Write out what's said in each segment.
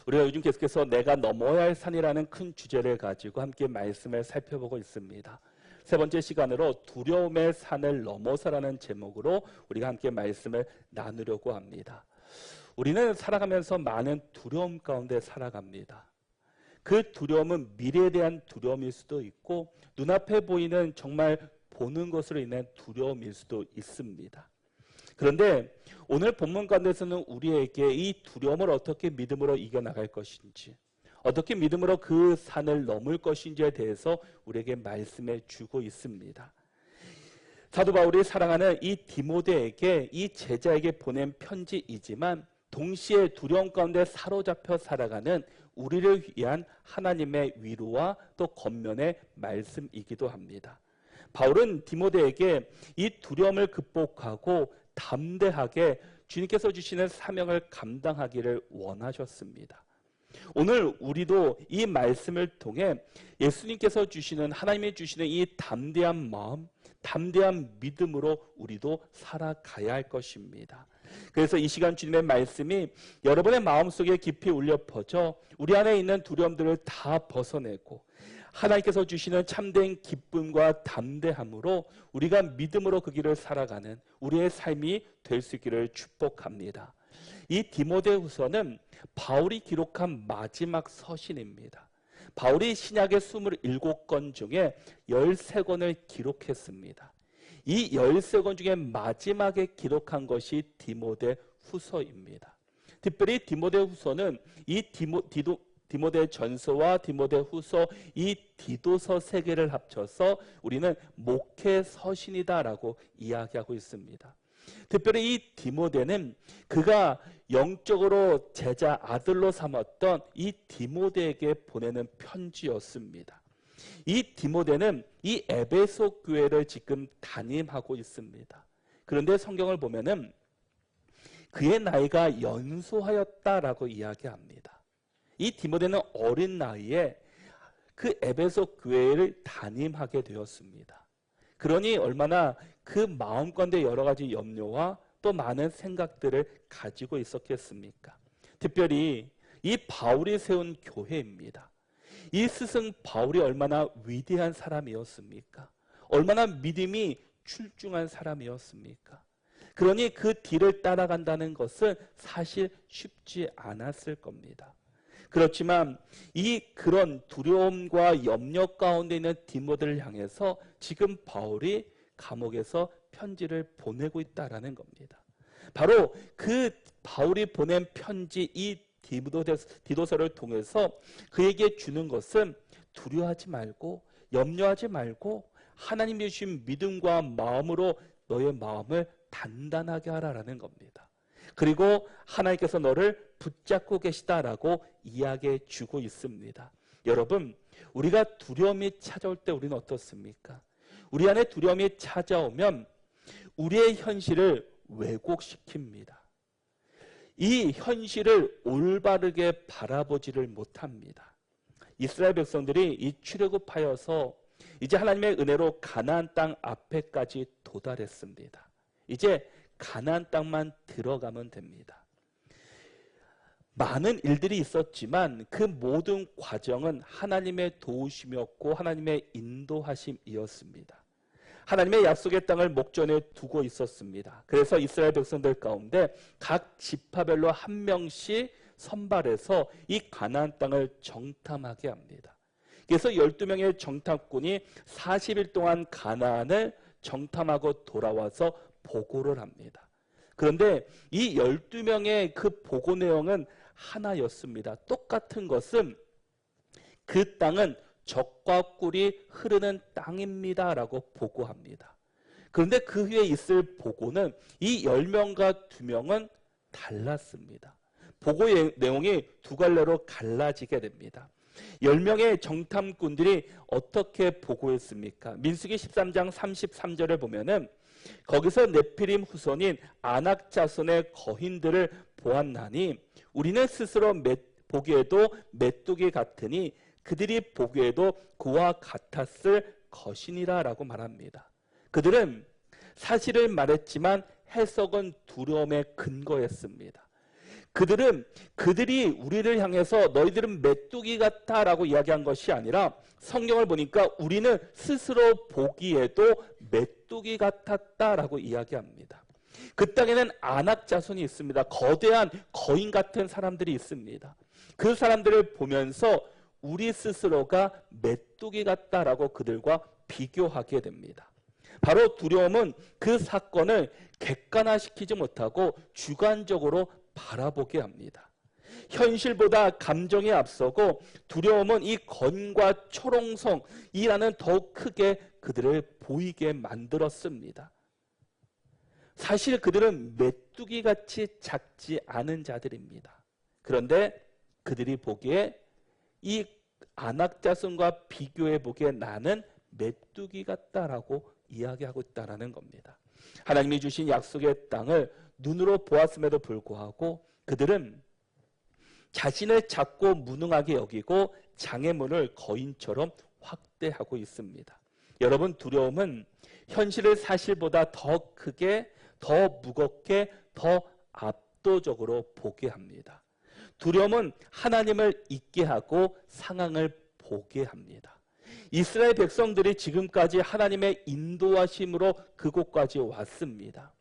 우리가 요즘 계속해서 내가 넘어야 할 산이라는 큰 주제를 가지고 함께 말씀을 살펴보고 있습니다. 세 번째 시간으로 두려움의 산을 넘어서라는 제목으로 우리가 함께 말씀을 나누려고 합니다. 우리는 살아가면서 많은 두려움 가운데 살아갑니다. 그 두려움은 미래에 대한 두려움일 수도 있고 눈앞에 보이는 정말 보는 것으로 인한 두려움일 수도 있습니다. 그런데 오늘 본문 가운데서는 우리에게 이 두려움을 어떻게 믿음으로 이겨나갈 것인지, 어떻게 믿음으로 그 산을 넘을 것인지에 대해서 우리에게 말씀해 주고 있습니다. 사도 바울이 사랑하는 이 디모데에게, 이 제자에게 보낸 편지이지만 동시에 두려움 가운데 사로잡혀 살아가는 우리를 위한 하나님의 위로와 또 권면의 말씀이기도 합니다. 바울은 디모데에게 이 두려움을 극복하고 담대하게 주님께서 주시는 사명을 감당하기를 원하셨습니다. 오늘 우리도 이 말씀을 통해 예수님께서 주시는, 하나님이 주시는 이 담대한 마음, 담대한 믿음으로 우리도 살아가야 할 것입니다. 그래서 이 시간 주님의 말씀이 여러분의 마음속에 깊이 울려 퍼져 우리 안에 있는 두려움들을 다 벗어내고 하나님께서 주시는 참된 기쁨과 담대함으로 우리가 믿음으로 그 길을 살아가는 우리의 삶이 될 수 있기를 축복합니다. 이 디모데후서는 바울이 기록한 마지막 서신입니다. 바울이 신약의 27권 중에 13권을 기록했습니다. 이 13권 중에 마지막에 기록한 것이 디모데후서입니다. 특별히 디모데후서는 이 디모데 전서와 디모데 후서, 이 디도서 세 개를 합쳐서 우리는 목회 서신이다라고 이야기하고 있습니다. 특별히 이 디모데는 그가 영적으로 제자 아들로 삼았던 이 디모데에게 보내는 편지였습니다. 이 디모데는 이 에베소 교회를 지금 담임하고 있습니다. 그런데 성경을 보면은 그의 나이가 연소하였다라고 이야기합니다. 이 디모데는 어린 나이에 그 에베소 교회를 담임하게 되었습니다. 그러니 얼마나 그 마음 가운데 여러 가지 염려와 또 많은 생각들을 가지고 있었겠습니까? 특별히 이 바울이 세운 교회입니다. 이 스승 바울이 얼마나 위대한 사람이었습니까? 얼마나 믿음이 출중한 사람이었습니까? 그러니 그 뒤를 따라간다는 것은 사실 쉽지 않았을 겁니다. 그렇지만 그런 두려움과 염려 가운데 있는 디모데를 향해서 지금 바울이 감옥에서 편지를 보내고 있다라는 겁니다. 바로 그 바울이 보낸 편지, 이 디도서를 통해서 그에게 주는 것은 두려워하지 말고 염려하지 말고 하나님이 주신 믿음과 마음으로 너의 마음을 단단하게 하라라는 겁니다. 그리고 하나님께서 너를 붙잡고 계시다라고 이야기해 주고 있습니다. 여러분, 우리가 두려움이 찾아올 때 우리는 어떻습니까? 우리 안에 두려움이 찾아오면 우리의 현실을 왜곡시킵니다. 이 현실을 올바르게 바라보지를 못합니다. 이스라엘 백성들이 이 출애굽하여서 이제 하나님의 은혜로 가나안 땅 앞에까지 도달했습니다. 이제 가나안 땅만 들어가면 됩니다. 많은 일들이 있었지만 그 모든 과정은 하나님의 도우심이었고 하나님의 인도하심이었습니다. 하나님의 약속의 땅을 목전에 두고 있었습니다. 그래서 이스라엘 백성들 가운데 각 지파별로 한 명씩 선발해서 이 가나안 땅을 정탐하게 합니다. 그래서 12명의 정탐꾼이 40일 동안 가나안을 정탐하고 돌아와서 보고를 합니다. 그런데 이 12명의 그 보고 내용은 하나였습니다. 똑같은 것은 그 땅은 젖과 꿀이 흐르는 땅입니다 라고 보고합니다. 그런데 그 후에 있을 보고는 이 10명과 2명은 달랐습니다. 보고 내용이 두 갈래로 갈라지게 됩니다. 10명의 정탐꾼들이 어떻게 보고했습니까? 민수기 13장 33절을 보면은 거기서 네피림 후손인 아낙 자손의 거인들을 보았나니 우리는 스스로 보기에도 메뚜기 같으니 그들이 보기에도 그와 같았을 것이니라 라고 말합니다. 그들은 사실을 말했지만 해석은 두려움에 근거했습니다. 그들이 우리를 향해서 너희들은 메뚜기 같다라고 이야기한 것이 아니라 성경을 보니까 우리는 스스로 보기에도 메뚜기 같았다라고 이야기합니다. 그 땅에는 아낙 자손이 있습니다. 거대한 거인 같은 사람들이 있습니다. 그 사람들을 보면서 우리 스스로가 메뚜기 같다라고 그들과 비교하게 됩니다. 바로 두려움은 그 사건을 객관화시키지 못하고 주관적으로 바라보게 합니다. 현실보다 감정에 앞서고 두려움은 이 건과 초롱성이라는 더욱 크게 그들을 보이게 만들었습니다. 사실 그들은 메뚜기같이 작지 않은 자들입니다. 그런데 그들이 보기에 이 아낙 자손과 비교해 보기에 나는 메뚜기 같다라고 이야기하고 있다는 겁니다. 하나님이 주신 약속의 땅을 눈으로 보았음에도 불구하고 그들은 자신을 작고 무능하게 여기고 장애물을 거인처럼 확대하고 있습니다. 여러분, 두려움은 현실을 사실보다 더 크게, 더 무겁게, 더 압도적으로 보게 합니다. 두려움은 하나님을 잊게 하고 상황을 보게 합니다. 이스라엘 백성들이 지금까지 하나님의 인도하심으로 그곳까지 왔습니다.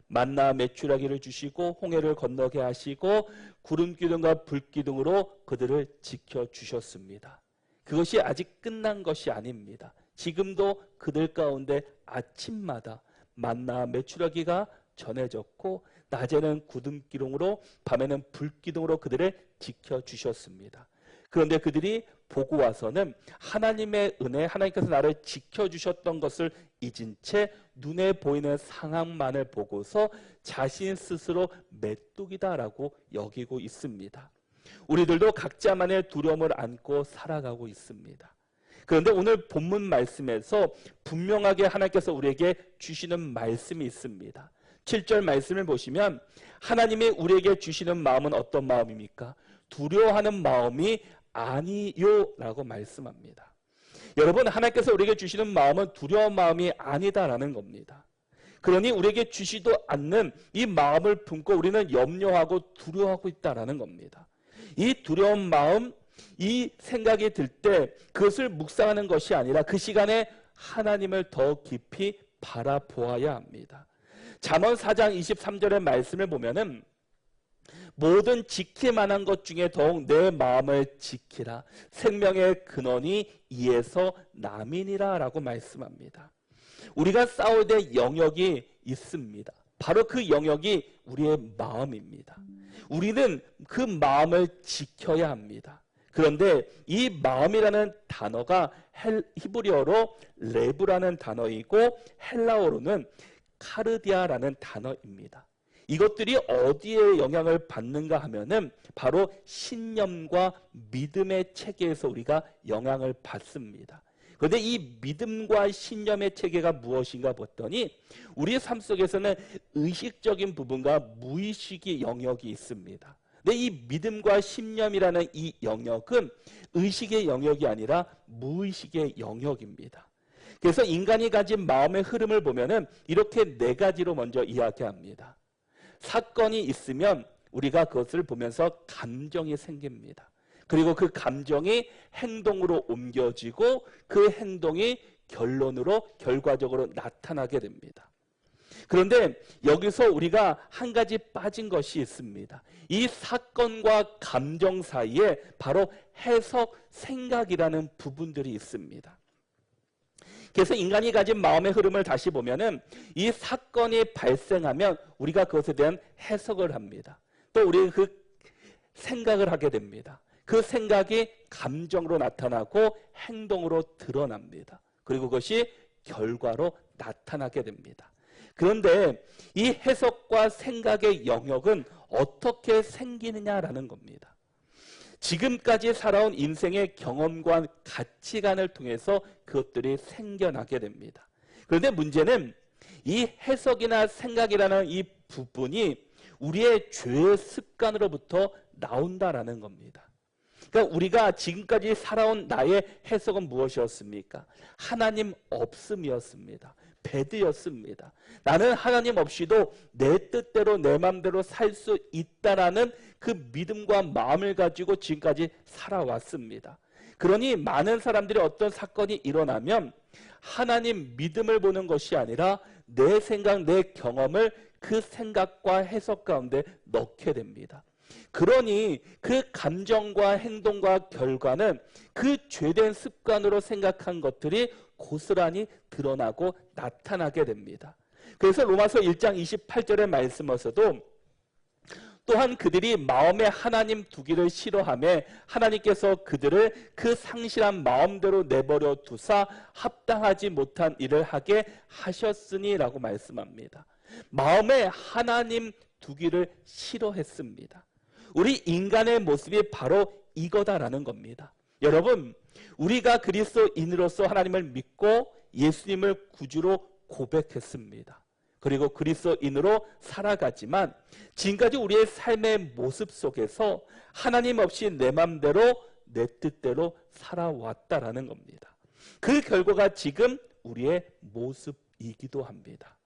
만나 메추라기를 주시고 홍해를 건너게 하시고 구름기둥과 불기둥으로 그들을 지켜주셨습니다. 그것이 아직 끝난 것이 아닙니다. 지금도 그들 가운데 아침마다 만나 메추라기가 전해졌고 낮에는 구름기둥으로 밤에는 불기둥으로 그들을 지켜주셨습니다. 그런데 그들이 보고 와서는 하나님의 은혜, 하나님께서 나를 지켜주셨던 것을 잊은 채 눈에 보이는 상황만을 보고서 자신 스스로 메뚜기다라고 여기고 있습니다. 우리들도 각자만의 두려움을 안고 살아가고 있습니다. 그런데 오늘 본문 말씀에서 분명하게 하나님께서 우리에게 주시는 말씀이 있습니다. 7절 말씀을 보시면 하나님이 우리에게 주시는 마음은 어떤 마음입니까? 두려워하는 마음이 아니요 라고 말씀합니다. 여러분, 하나님께서 우리에게 주시는 마음은 두려운 마음이 아니다라는 겁니다. 그러니 우리에게 주시도 않는 이 마음을 품고 우리는 염려하고 두려워하고 있다라는 겁니다. 이 두려운 마음, 이 생각이 들 때 그것을 묵상하는 것이 아니라 그 시간에 하나님을 더 깊이 바라보아야 합니다. 잠언 4장 23절의 말씀을 보면은 모든 지킬 만한 것 중에 더욱 내 마음을 지키라. 생명의 근원이 이에서 남이니라 라고 말씀합니다. 우리가 싸울 때 영역이 있습니다. 바로 그 영역이 우리의 마음입니다. 우리는 그 마음을 지켜야 합니다. 그런데 이 마음이라는 단어가 히브리어로 레브라는 단어이고 헬라어로는 카르디아라는 단어입니다. 이것들이 어디에 영향을 받는가 하면은 바로 신념과 믿음의 체계에서 우리가 영향을 받습니다. 그런데 이 믿음과 신념의 체계가 무엇인가 봤더니 우리의 삶 속에서는 의식적인 부분과 무의식의 영역이 있습니다. 근데 이 믿음과 신념이라는 이 영역은 의식의 영역이 아니라 무의식의 영역입니다. 그래서 인간이 가진 마음의 흐름을 보면은 이렇게 네 가지로 먼저 이야기합니다. 사건이 있으면 우리가 그것을 보면서 감정이 생깁니다. 그리고 그 감정이 행동으로 옮겨지고 그 행동이 결과적으로 나타나게 됩니다. 그런데 여기서 우리가 한 가지 빠진 것이 있습니다. 이 사건과 감정 사이에 바로 해석, 생각이라는 부분들이 있습니다. 그래서 인간이 가진 마음의 흐름을 다시 보면은 이 사건이 발생하면 우리가 그것에 대한 해석을 합니다. 또 우리가 그 생각을 하게 됩니다. 그 생각이 감정으로 나타나고 행동으로 드러납니다. 그리고 그것이 결과로 나타나게 됩니다. 그런데 이 해석과 생각의 영역은 어떻게 생기느냐라는 겁니다. 지금까지 살아온 인생의 경험과 가치관을 통해서 그것들이 생겨나게 됩니다. 그런데 문제는 이 해석이나 생각이라는 이 부분이 우리의 죄의 습관으로부터 나온다라는 겁니다. 그러니까 우리가 지금까지 살아온 나의 해석은 무엇이었습니까? 하나님 없음이었습니다. 배드였습니다. 나는 하나님 없이도 내 뜻대로 내 마음대로 살 수 있다라는 그 믿음과 마음을 가지고 지금까지 살아왔습니다. 그러니 많은 사람들이 어떤 사건이 일어나면 하나님 믿음을 보는 것이 아니라 내 생각, 내 경험을 그 생각과 해석 가운데 넣게 됩니다. 그러니 그 감정과 행동과 결과는 그 죄된 습관으로 생각한 것들이 고스란히 드러나고 나타나게 됩니다. 그래서 로마서 1장 28절의 말씀에서도 또한 그들이 마음에 하나님 두기를 싫어하며 하나님께서 그들을 그 상실한 마음대로 내버려 두사 합당하지 못한 일을 하게 하셨으니 라고 말씀합니다. 마음에 하나님 두기를 싫어했습니다. 우리 인간의 모습이 바로 이거다라는 겁니다. 여러분, 우리가 그리스도인으로서 하나님을 믿고 예수님을 구주로 고백했습니다. 그리고 그리스도인으로 살아가지만 지금까지 우리의 삶의 모습 속에서 하나님 없이 내 맘대로 내 뜻대로 살아왔다라는 겁니다. 그 결과가 지금 우리의 모습이기도 합니다.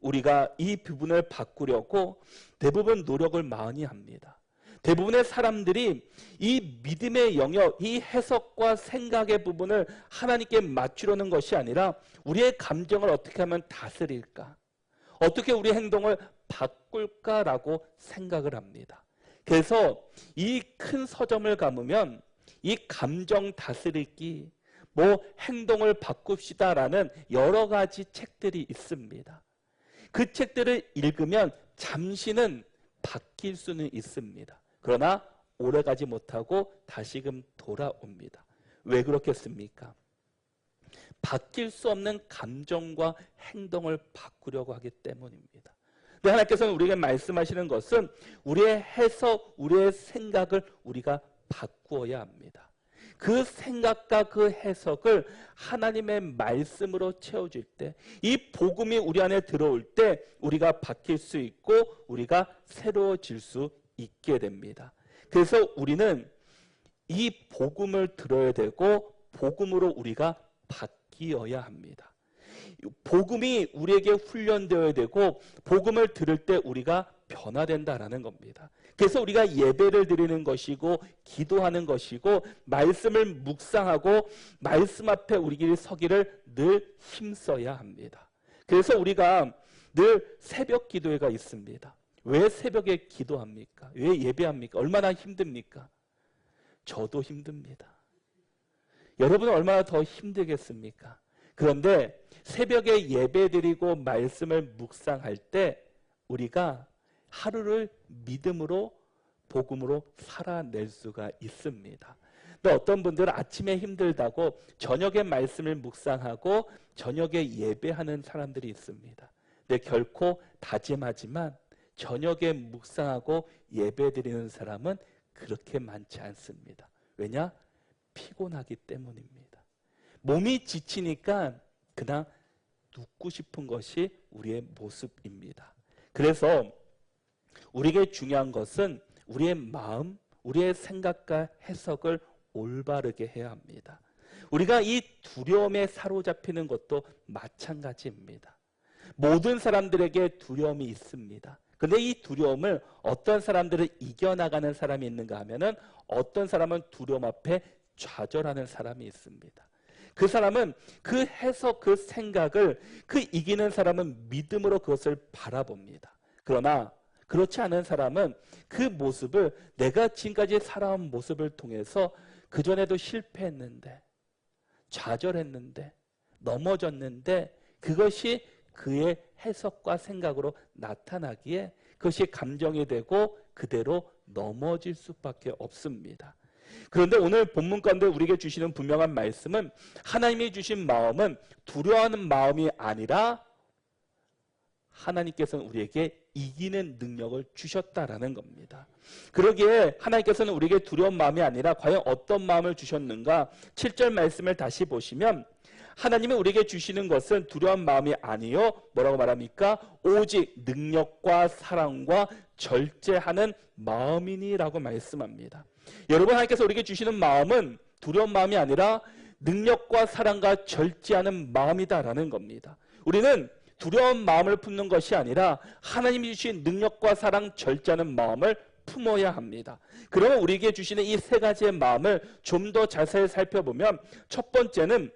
우리가 이 부분을 바꾸려고 대부분 노력을 많이 합니다. 대부분의 사람들이 이 믿음의 영역, 이 해석과 생각의 부분을 하나님께 맞추려는 것이 아니라 우리의 감정을 어떻게 하면 다스릴까? 어떻게 우리 행동을 바꿀까라고 생각을 합니다. 그래서 이 큰 서점을 감으면 이 감정 다스리기, 행동을 바꿉시다라는 여러 가지 책들이 있습니다. 그 책들을 읽으면 잠시는 바뀔 수는 있습니다. 그러나 오래가지 못하고 다시금 돌아옵니다. 왜 그렇겠습니까? 바뀔 수 없는 감정과 행동을 바꾸려고 하기 때문입니다. 근데 하나님께서는 우리에게 말씀하시는 것은 우리의 해석, 우리의 생각을 우리가 바꾸어야 합니다. 그 생각과 그 해석을 하나님의 말씀으로 채워질 때, 이 복음이 우리 안에 들어올 때 우리가 바뀔 수 있고 우리가 새로워질 수 있게 됩니다. 그래서 우리는 이 복음을 들어야 되고 복음으로 우리가 바뀌어야 합니다. 복음이 우리에게 훈련되어야 되고 복음을 들을 때 우리가 변화된다라는 겁니다. 그래서 우리가 예배를 드리는 것이고 기도하는 것이고 말씀을 묵상하고 말씀 앞에 우리끼리 서기를 늘 힘써야 합니다. 그래서 우리가 늘 새벽 기도회가 있습니다. 왜 새벽에 기도합니까? 왜 예배합니까? 얼마나 힘듭니까? 저도 힘듭니다. 여러분은 얼마나 더 힘들겠습니까? 그런데 새벽에 예배드리고 말씀을 묵상할 때 우리가 하루를 믿음으로 복음으로 살아낼 수가 있습니다. 근데 어떤 분들은 아침에 힘들다고 저녁에 말씀을 묵상하고 저녁에 예배하는 사람들이 있습니다. 근데 결코 다짐하지만 저녁에 묵상하고 예배드리는 사람은 그렇게 많지 않습니다. 왜냐? 피곤하기 때문입니다. 몸이 지치니까 그냥 눕고 싶은 것이 우리의 모습입니다. 그래서 우리에게 중요한 것은 우리의 마음, 우리의 생각과 해석을 올바르게 해야 합니다. 우리가 이 두려움에 사로잡히는 것도 마찬가지입니다. 모든 사람들에게 두려움이 있습니다. 근데 이 두려움을 어떤 사람들은 이겨나가는 사람이 있는가 하면은 어떤 사람은 두려움 앞에 좌절하는 사람이 있습니다. 그 사람은 그 해석, 그 생각을 그 이기는 사람은 믿음으로 그것을 바라봅니다. 그러나 그렇지 않은 사람은 그 모습을 내가 지금까지 살아온 모습을 통해서 그전에도 실패했는데 좌절했는데 넘어졌는데 그것이 그의 해석과 생각으로 나타나기에 그것이 감정이 되고 그대로 넘어질 수밖에 없습니다. 그런데 오늘 본문 가운데 우리에게 주시는 분명한 말씀은 하나님이 주신 마음은 두려워하는 마음이 아니라 하나님께서는 우리에게 이기는 능력을 주셨다라는 겁니다. 그러기에 하나님께서는 우리에게 두려운 마음이 아니라 과연 어떤 마음을 주셨는가? 7절 말씀을 다시 보시면 하나님이 우리에게 주시는 것은 두려운 마음이 아니요 뭐라고 말합니까? 오직 능력과 사랑과 절제하는 마음이니라고 말씀합니다. 여러분, 하나님께서 우리에게 주시는 마음은 두려운 마음이 아니라 능력과 사랑과 절제하는 마음이다라는 겁니다. 우리는 두려운 마음을 품는 것이 아니라 하나님이 주신 능력과 사랑, 절제하는 마음을 품어야 합니다. 그러면 우리에게 주시는 이 세 가지의 마음을 좀 더 자세히 살펴보면 첫 번째는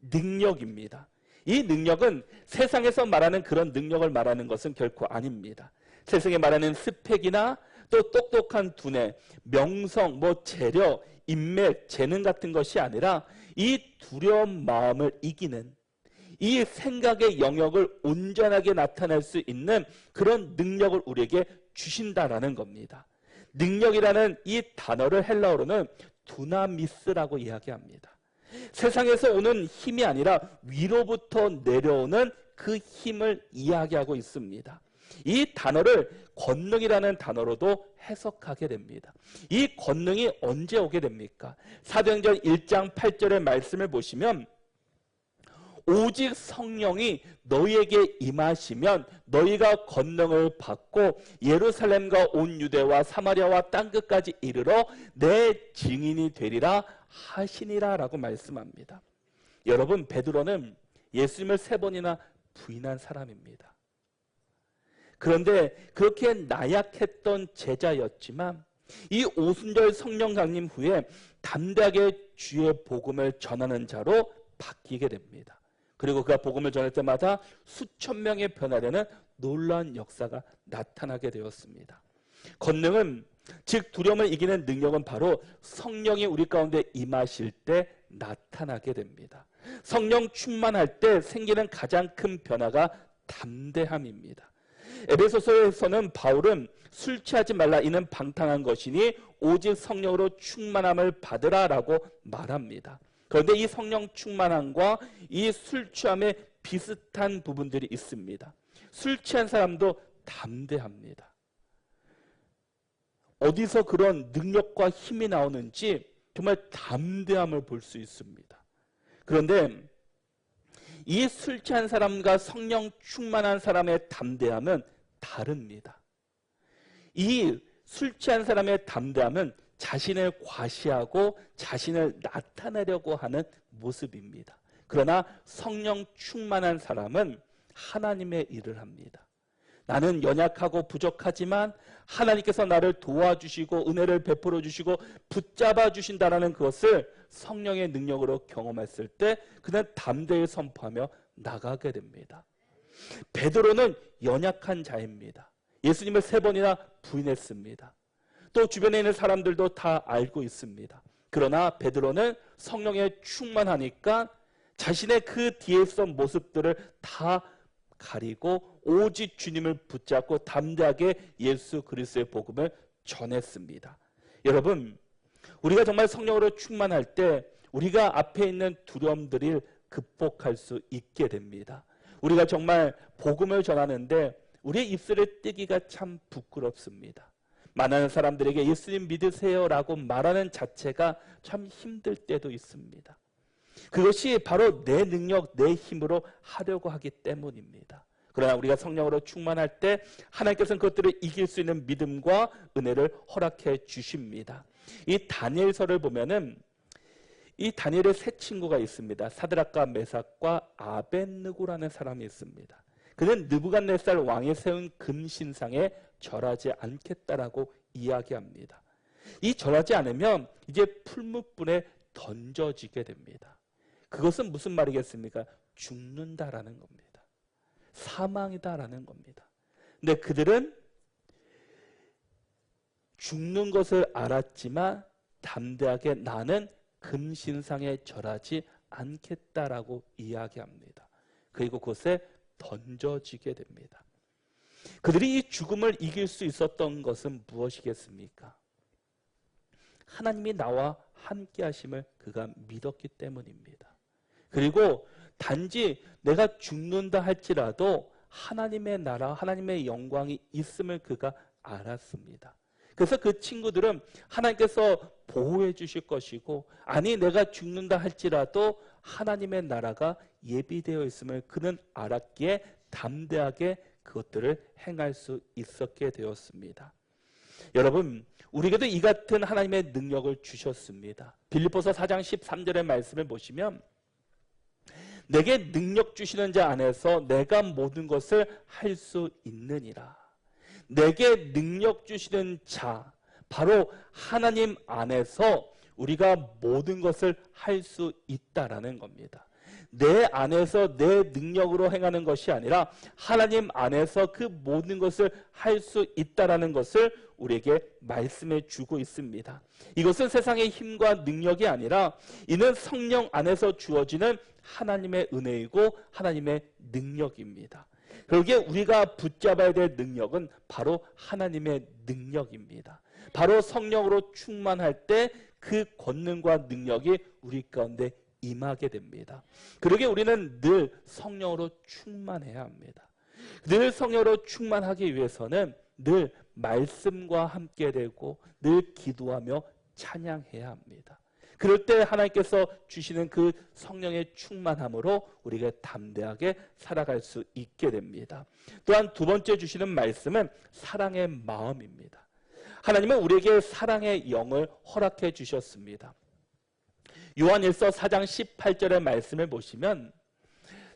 능력입니다. 이 능력은 세상에서 말하는 그런 능력을 말하는 것은 결코 아닙니다. 세상에 말하는 스펙이나 또 똑똑한 두뇌, 명성, 재력, 인맥, 재능 같은 것이 아니라 이 두려운 마음을 이기는 이 생각의 영역을 온전하게 나타낼 수 있는 그런 능력을 우리에게 주신다라는 겁니다. 능력이라는 이 단어를 헬라어로는 두나미스라고 이야기합니다. 세상에서 오는 힘이 아니라 위로부터 내려오는 그 힘을 이야기하고 있습니다. 이 단어를 권능이라는 단어로도 해석하게 됩니다. 이 권능이 언제 오게 됩니까? 사도행전 1장 8절의 말씀을 보시면 오직 성령이 너희에게 임하시면 너희가 권능을 받고 예루살렘과 온 유대와 사마리아와 땅끝까지 이르러 내 증인이 되리라 하시니라 라고 말씀합니다. 여러분, 베드로는 예수님을 3번이나 부인한 사람입니다. 그런데 그렇게 나약했던 제자였지만 이 오순절 성령 강림 후에 담대하게 주의 복음을 전하는 자로 바뀌게 됩니다. 그리고 그가 복음을 전할 때마다 수천 명의 변화되는 놀라운 역사가 나타나게 되었습니다. 권능은, 즉 두려움을 이기는 능력은 바로 성령이 우리 가운데 임하실 때 나타나게 됩니다. 성령 충만할 때 생기는 가장 큰 변화가 담대함입니다. 에베소서에서는 바울은 술 취하지 말라 이는 방탕한 것이니 오직 성령으로 충만함을 받으라 라고 말합니다. 그런데 이 성령 충만함과 이 술 취함에 비슷한 부분들이 있습니다. 술 취한 사람도 담대합니다. 어디서 그런 능력과 힘이 나오는지 정말 담대함을 볼 수 있습니다. 그런데 이 술 취한 사람과 성령 충만한 사람의 담대함은 다릅니다. 이 술 취한 사람의 담대함은 자신을 과시하고 자신을 나타내려고 하는 모습입니다. 그러나 성령 충만한 사람은 하나님의 일을 합니다. 나는 연약하고 부족하지만 하나님께서 나를 도와주시고 은혜를 베풀어 주시고 붙잡아 주신다는 것을 성령의 능력으로 경험했을 때 그는 담대히 선포하며 나가게 됩니다. 베드로는 연약한 자입니다. 예수님을 3번이나 부인했습니다. 또 주변에 있는 사람들도 다 알고 있습니다. 그러나 베드로는 성령에 충만하니까 자신의 그 뒤에 있던 모습들을 다 가리고 오직 주님을 붙잡고 담대하게 예수 그리스도의 복음을 전했습니다. 여러분, 우리가 정말 성령으로 충만할 때 우리가 앞에 있는 두려움들을 극복할 수 있게 됩니다. 우리가 정말 복음을 전하는데 우리의 입술을 떼기가 참 부끄럽습니다. 많은 사람들에게 예수님 믿으세요 라고 말하는 자체가 참 힘들 때도 있습니다. 그것이 바로 내 능력, 내 힘으로 하려고 하기 때문입니다. 그러나 우리가 성령으로 충만할 때 하나님께서는 그것들을 이길 수 있는 믿음과 은혜를 허락해 주십니다. 이 다니엘서를 보면은 이 다니엘의 3 친구가 있습니다. 사드락과 메삭과 아벳느고라는 사람이 있습니다. 그는 느부갓네살 왕이 세운 금신상에 절하지 않겠다라고 이야기합니다. 이 절하지 않으면 이제 풀무불에 던져지게 됩니다. 그것은 무슨 말이겠습니까? 죽는다라는 겁니다. 사망이다라는 겁니다. 근데 그들은 죽는 것을 알았지만 담대하게 나는 금신상에 절하지 않겠다라고 이야기합니다. 그리고 그것에 던져지게 됩니다. 그들이 이 죽음을 이길 수 있었던 것은 무엇이겠습니까? 하나님이 나와 함께 하심을 그가 믿었기 때문입니다. 그리고 단지 내가 죽는다 할지라도 하나님의 나라, 하나님의 영광이 있음을 그가 알았습니다. 그래서 그 친구들은 하나님께서 보호해 주실 것이고, 아니 내가 죽는다 할지라도 하나님의 나라가 예비되어 있음을 그는 알았기에 담대하게 그것들을 행할 수 있었게 되었습니다. 여러분, 우리에게도 이 같은 하나님의 능력을 주셨습니다. 빌립보서 4장 13절의 말씀을 보시면 내게 능력 주시는 자 안에서 내가 모든 것을 할 수 있느니라. 내게 능력 주시는 자, 바로 하나님 안에서 우리가 모든 것을 할 수 있다라는 겁니다. 내 안에서 내 능력으로 행하는 것이 아니라 하나님 안에서 그 모든 것을 할 수 있다라는 것을 우리에게 말씀해 주고 있습니다. 이것은 세상의 힘과 능력이 아니라 이는 성령 안에서 주어지는 하나님의 은혜이고 하나님의 능력입니다. 그러기에 우리가 붙잡아야 될 능력은 바로 하나님의 능력입니다. 바로 성령으로 충만할 때 그 권능과 능력이 우리 가운데 임하게 됩니다. 그러기에 우리는 늘 성령으로 충만해야 합니다. 늘 성령으로 충만하기 위해서는 늘 말씀과 함께 되고 늘 기도하며 찬양해야 합니다. 그럴 때 하나님께서 주시는 그 성령의 충만함으로 우리가 담대하게 살아갈 수 있게 됩니다. 또한 두 번째 주시는 말씀은 사랑의 마음입니다. 하나님은 우리에게 사랑의 영을 허락해 주셨습니다. 요한일서 4장 18절의 말씀을 보시면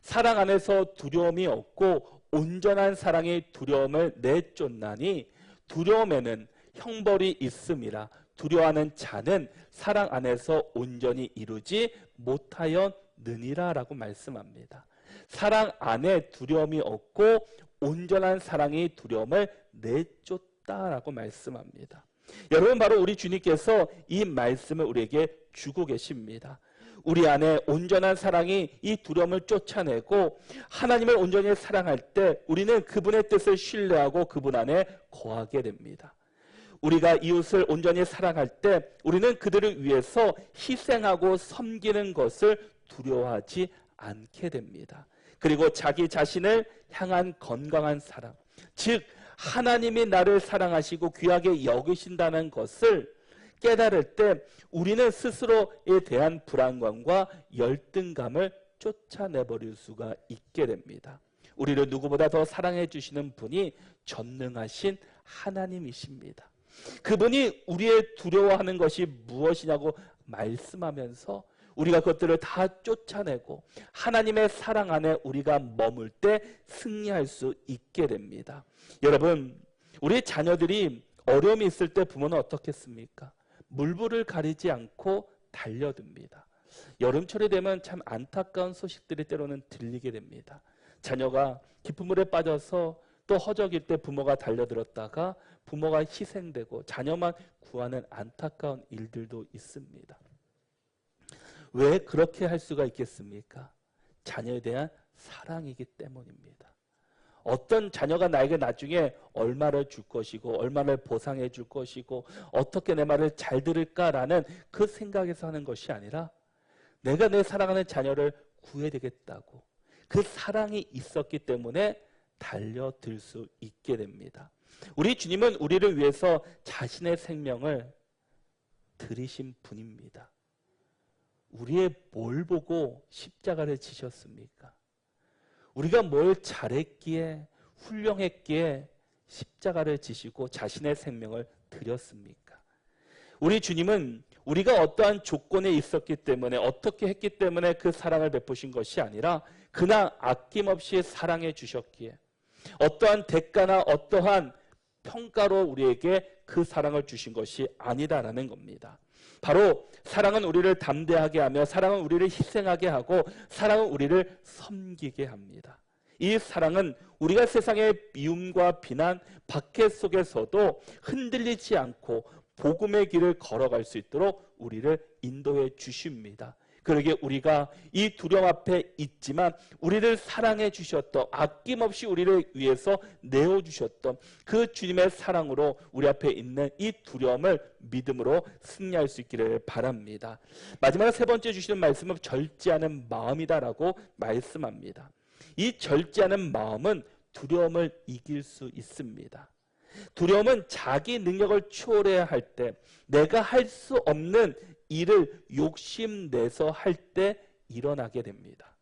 사랑 안에서 두려움이 없고 온전한 사랑이 두려움을 내쫓나니 두려움에는 형벌이 있음이라. 두려워하는 자는 사랑 안에서 온전히 이루지 못하였느니라 라고 말씀합니다. 사랑 안에 두려움이 없고 온전한 사랑이 두려움을 내쫓다라고 말씀합니다. 여러분, 바로 우리 주님께서 이 말씀을 우리에게 주고 계십니다. 우리 안에 온전한 사랑이 이 두려움을 쫓아내고 하나님을 온전히 사랑할 때 우리는 그분의 뜻을 신뢰하고 그분 안에 거하게 됩니다. 우리가 이웃을 온전히 사랑할 때 우리는 그들을 위해서 희생하고 섬기는 것을 두려워하지 않게 됩니다. 그리고 자기 자신을 향한 건강한 사랑, 즉 하나님이 나를 사랑하시고 귀하게 여기신다는 것을 깨달을 때 우리는 스스로에 대한 불안감과 열등감을 쫓아내버릴 수가 있게 됩니다. 우리를 누구보다 더 사랑해 주시는 분이 전능하신 하나님이십니다. 그분이 우리의 두려워하는 것이 무엇이냐고 말씀하면서 우리가 그것들을 다 쫓아내고 하나님의 사랑 안에 우리가 머물 때 승리할 수 있게 됩니다. 여러분, 우리 자녀들이 어려움이 있을 때 부모는 어떻겠습니까? 물불을 가리지 않고 달려듭니다. 여름철이 되면 참 안타까운 소식들이 때로는 들리게 됩니다. 자녀가 깊은 물에 빠져서 또 허덕일 때 부모가 달려들었다가 부모가 희생되고 자녀만 구하는 안타까운 일들도 있습니다. 왜 그렇게 할 수가 있겠습니까? 자녀에 대한 사랑이기 때문입니다. 어떤 자녀가 나에게 나중에 얼마를 줄 것이고 얼마를 보상해 줄 것이고 어떻게 내 말을 잘 들을까라는 그 생각에서 하는 것이 아니라 내가 내 사랑하는 자녀를 구해야 되겠다고 그 사랑이 있었기 때문에 달려들 수 있게 됩니다. 우리 주님은 우리를 위해서 자신의 생명을 들이신 분입니다. 우리의 뭘 보고 십자가를 지셨습니까? 우리가 뭘 잘했기에 훌륭했기에 십자가를 지시고 자신의 생명을 드렸습니까? 우리 주님은 우리가 어떠한 조건에 있었기 때문에 어떻게 했기 때문에 그 사랑을 베푸신 것이 아니라 그냥 아낌없이 사랑해 주셨기에 어떠한 대가나 어떠한 평가로 우리에게 그 사랑을 주신 것이 아니다라는 겁니다. 바로 사랑은 우리를 담대하게 하며 사랑은 우리를 희생하게 하고 사랑은 우리를 섬기게 합니다. 이 사랑은 우리가 세상의 미움과 비난, 박해 속에서도 흔들리지 않고 복음의 길을 걸어갈 수 있도록 우리를 인도해 주십니다. 그러기에 우리가 이 두려움 앞에 있지만 우리를 사랑해 주셨던, 아낌없이 우리를 위해서 내어주셨던 그 주님의 사랑으로 우리 앞에 있는 이 두려움을 믿음으로 승리할 수 있기를 바랍니다. 마지막 세 번째 주시는 말씀은 절제하는 마음이다라고 말씀합니다. 이 절제하는 마음은 두려움을 이길 수 있습니다. 두려움은 자기 능력을 초월해야 할 때, 내가 할 수 없는 일을 욕심내서 할 때 일어나게 됩니다.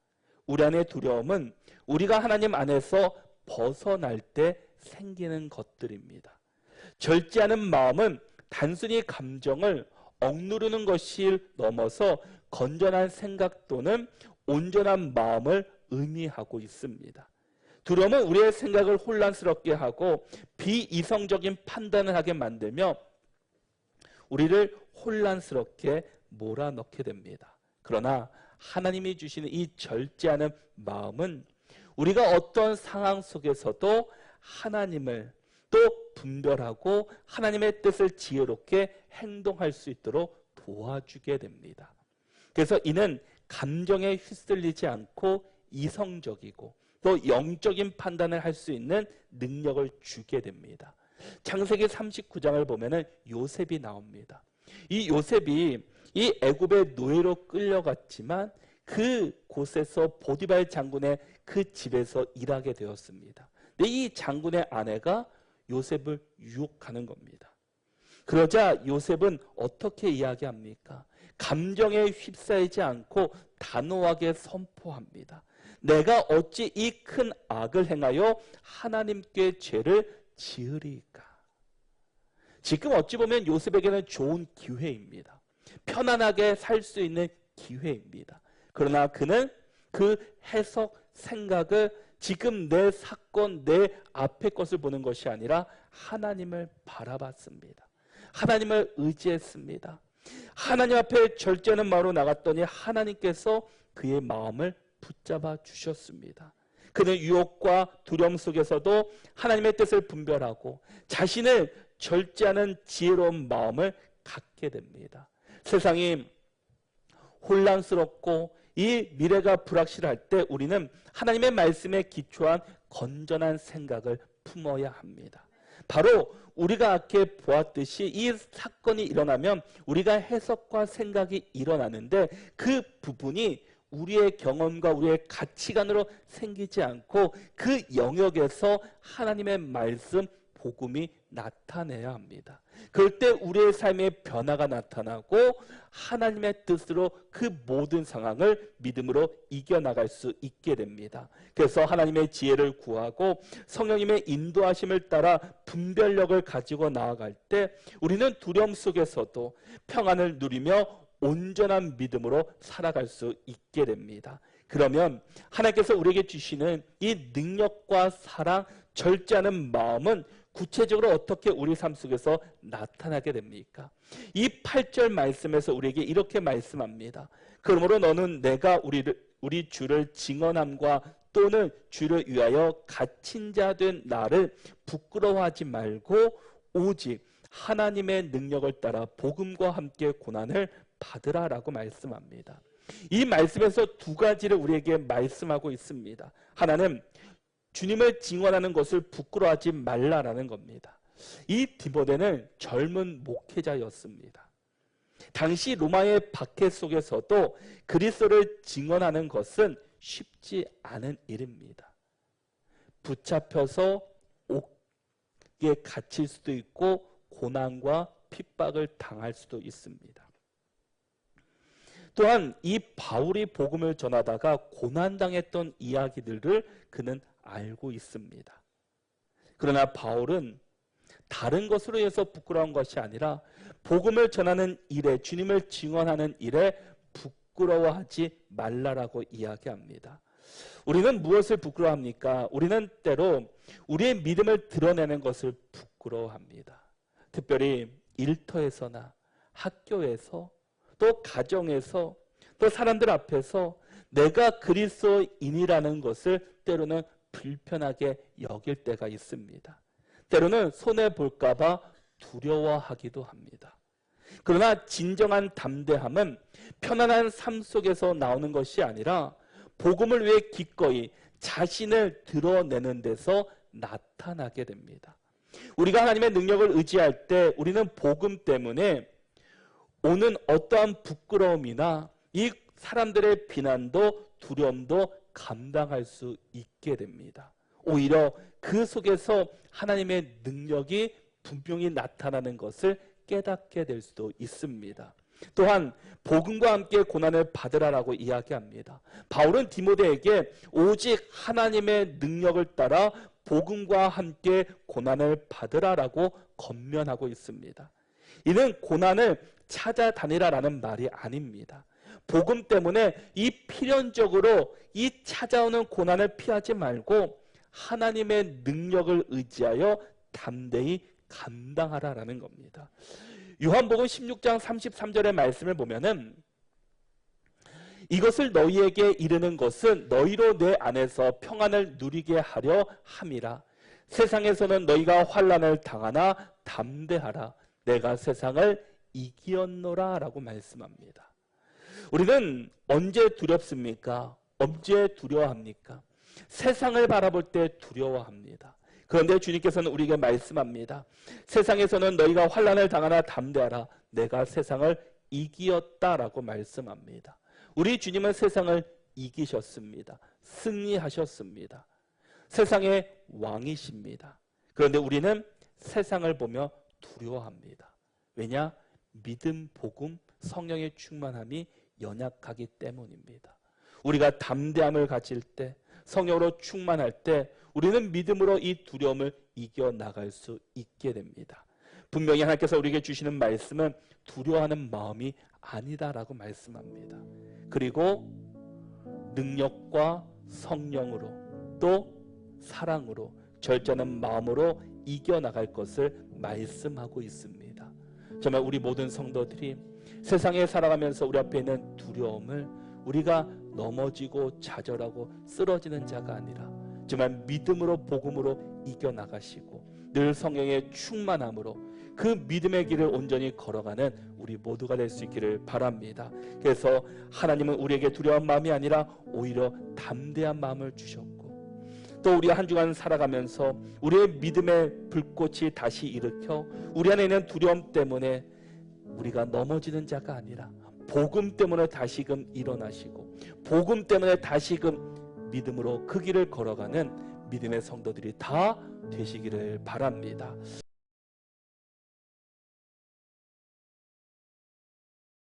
우리 안의 두려움은 우리가 하나님 안에서 벗어날 때 생기는 것들입니다. 절제하는 마음은 단순히 감정을 억누르는 것이 넘어서 건전한 생각 또는 온전한 마음을 의미하고 있습니다. 두려움은 우리의 생각을 혼란스럽게 하고 비이성적인 판단을 하게 만들며 우리를 혼란스럽게 몰아넣게 됩니다. 그러나 하나님이 주시는 이 절제하는 마음은 우리가 어떤 상황 속에서도 하나님을 또 분별하고 하나님의 뜻을 지혜롭게 행동할 수 있도록 도와주게 됩니다. 그래서 이는 감정에 휩쓸리지 않고 이성적이고 또 영적인 판단을 할 수 있는 능력을 주게 됩니다. 창세기 39장을 보면은 요셉이 나옵니다. 이 요셉이 이 애굽의 노예로 끌려갔지만 그 곳에서 보디발 장군의 그 집에서 일하게 되었습니다. 근데 이 장군의 아내가 요셉을 유혹하는 겁니다. 그러자 요셉은 어떻게 이야기합니까? 감정에 휩싸이지 않고 단호하게 선포합니다. 내가 어찌 이 큰 악을 행하여 하나님께 죄를 지으리까? 지금 어찌 보면 요셉에게는 좋은 기회입니다. 편안하게 살 수 있는 기회입니다. 그러나 그는 그 해석, 생각을 지금 내 사건, 내 앞의 것을 보는 것이 아니라 하나님을 바라봤습니다. 하나님을 의지했습니다. 하나님 앞에 절제하는 마음으로 나갔더니 하나님께서 그의 마음을 붙잡아 주셨습니다. 그는 유혹과 두려움 속에서도 하나님의 뜻을 분별하고 자신을 절제하는 지혜로운 마음을 갖게 됩니다. 세상이 혼란스럽고 이 미래가 불확실할 때 우리는 하나님의 말씀에 기초한 건전한 생각을 품어야 합니다. 바로 우리가 아까 보았듯이 이 사건이 일어나면 우리가 해석과 생각이 일어나는데 그 부분이 우리의 경험과 우리의 가치관으로 생기지 않고 그 영역에서 하나님의 말씀, 복음이 나타내야 합니다. 그럴 때 우리의 삶의 변화가 나타나고 하나님의 뜻으로 그 모든 상황을 믿음으로 이겨나갈 수 있게 됩니다. 그래서 하나님의 지혜를 구하고 성령님의 인도하심을 따라 분별력을 가지고 나아갈 때 우리는 두려움 속에서도 평안을 누리며 온전한 믿음으로 살아갈 수 있게 됩니다. 그러면 하나님께서 우리에게 주시는 이 능력과 사랑, 절제하는 마음은 구체적으로 어떻게 우리 삶 속에서 나타나게 됩니까? 이 8절 말씀에서 우리에게 이렇게 말씀합니다. 그러므로 너는 내가 우리 주를 증언함과 또는 주를 위하여 갇힌 자 된 나를 부끄러워하지 말고 오직 하나님의 능력을 따라 복음과 함께 고난을 받으라라고 말씀합니다. 이 말씀에서 두 가지를 우리에게 말씀하고 있습니다. 하나는 주님을 증언하는 것을 부끄러워하지 말라라는 겁니다. 이 디모데는 젊은 목회자였습니다. 당시 로마의 박해 속에서도 그리스도를 증언하는 것은 쉽지 않은 일입니다. 붙잡혀서 옥에 갇힐 수도 있고 고난과 핍박을 당할 수도 있습니다. 또한 이 바울이 복음을 전하다가 고난당했던 이야기들을 그는 알고 있습니다. 그러나 바울은 다른 것으로 해서 부끄러운 것이 아니라 복음을 전하는 일에, 주님을 증언하는 일에 부끄러워하지 말라라고 이야기합니다. 우리는 무엇을 부끄러워합니까? 우리는 때로 우리의 믿음을 드러내는 것을 부끄러워합니다. 특별히 일터에서나 학교에서 또 가정에서 또 사람들 앞에서 내가 그리스도인이라는 것을 때로는 불편하게 여길 때가 있습니다. 때로는 손해볼까 봐 두려워하기도 합니다. 그러나 진정한 담대함은 편안한 삶 속에서 나오는 것이 아니라 복음을 위해 기꺼이 자신을 드러내는 데서 나타나게 됩니다. 우리가 하나님의 능력을 의지할 때 우리는 복음 때문에 오는 어떠한 부끄러움이나 이 사람들의 비난도 두려움도 감당할 수 있게 됩니다. 오히려 그 속에서 하나님의 능력이 분명히 나타나는 것을 깨닫게 될 수도 있습니다. 또한 복음과 함께 고난을 받으라라고 이야기합니다. 바울은 디모데에게 오직 하나님의 능력을 따라 복음과 함께 고난을 받으라라고 권면하고 있습니다. 이는 고난을 찾아다니라라는 말이 아닙니다. 복음 때문에 이 필연적으로 이 찾아오는 고난을 피하지 말고 하나님의 능력을 의지하여 담대히 감당하라라는 겁니다. 요한복음 16장 33절의 말씀을 보면은 이것을 너희에게 이르는 것은 너희로 내 안에서 평안을 누리게 하려 함이라. 세상에서는 너희가 환난을 당하나 담대하라. 내가 세상을 이기었노라 라고 말씀합니다. 우리는 언제 두렵습니까? 언제 두려워합니까? 세상을 바라볼 때 두려워합니다. 그런데 주님께서는 우리에게 말씀합니다. 세상에서는 너희가 환난을 당하나 담대하라. 내가 세상을 이기었다라고 말씀합니다. 우리 주님은 세상을 이기셨습니다. 승리하셨습니다. 세상의 왕이십니다. 그런데 우리는 세상을 보며 두려워합니다. 왜냐? 믿음, 복음, 성령의 충만함이 연약하기 때문입니다. 우리가 담대함을 가질 때, 성령으로 충만할 때 우리는 믿음으로 이 두려움을 이겨나갈 수 있게 됩니다. 분명히 하나님께서 우리에게 주시는 말씀은 두려워하는 마음이 아니다라고 말씀합니다. 그리고 능력과 성령으로 또 사랑으로 절제하는 마음으로 이겨나갈 것을 말씀하고 있습니다. 정말 우리 모든 성도들이 세상에 살아가면서 우리 앞에 있는 두려움을 우리가 넘어지고 좌절하고 쓰러지는 자가 아니라 정말 믿음으로 복음으로 이겨나가시고 늘 성령의 충만함으로 그 믿음의 길을 온전히 걸어가는 우리 모두가 될 수 있기를 바랍니다. 그래서 하나님은 우리에게 두려운 마음이 아니라 오히려 담대한 마음을 주셨고 또 우리 한 주간 살아가면서 우리의 믿음의 불꽃이 다시 일으켜 우리 안에 있는 두려움 때문에 우리가 넘어지는 자가 아니라 복음 때문에 다시금 일어나시고 복음 때문에 다시금 믿음으로 그 길을 걸어가는 믿음의 성도들이 다 되시기를 바랍니다.